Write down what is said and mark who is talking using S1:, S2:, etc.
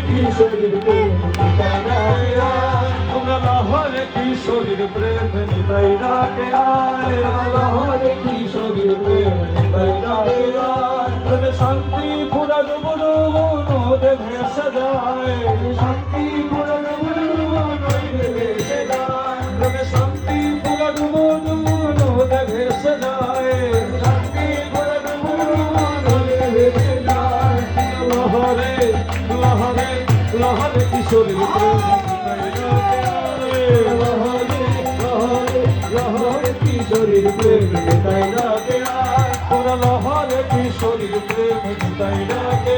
S1: কিশোরীর প্রেম নিতাইরা কে আয়, তোমরা লহরে কিশোরীর প্রেম নিতাইরা কে আয়, লহরে কিশোরীর প্রেম নিতাইরা কে আয়। তবে শান্তি পুরা ডুবু ডুবু নদে ভেসে যায়, শান্তি পুরা ডুবু ডুবু নদে ভেসে যায়, তবে শান্তি পুরা ডুবু ডুবু নদে ভেসে যায়, শান্তি পুরা ডুবু ডুবু নদে ভেসে যায়। লহরে লহরে লহরে কিশোরীর প্রেম নিতাইরা কে আয়, লহরে লহরে লহরে কিশোরীর প্রেম নিতাইরা কে আয়, তোরা লহরে কিশোরীর প্রেম নিতাইরা কে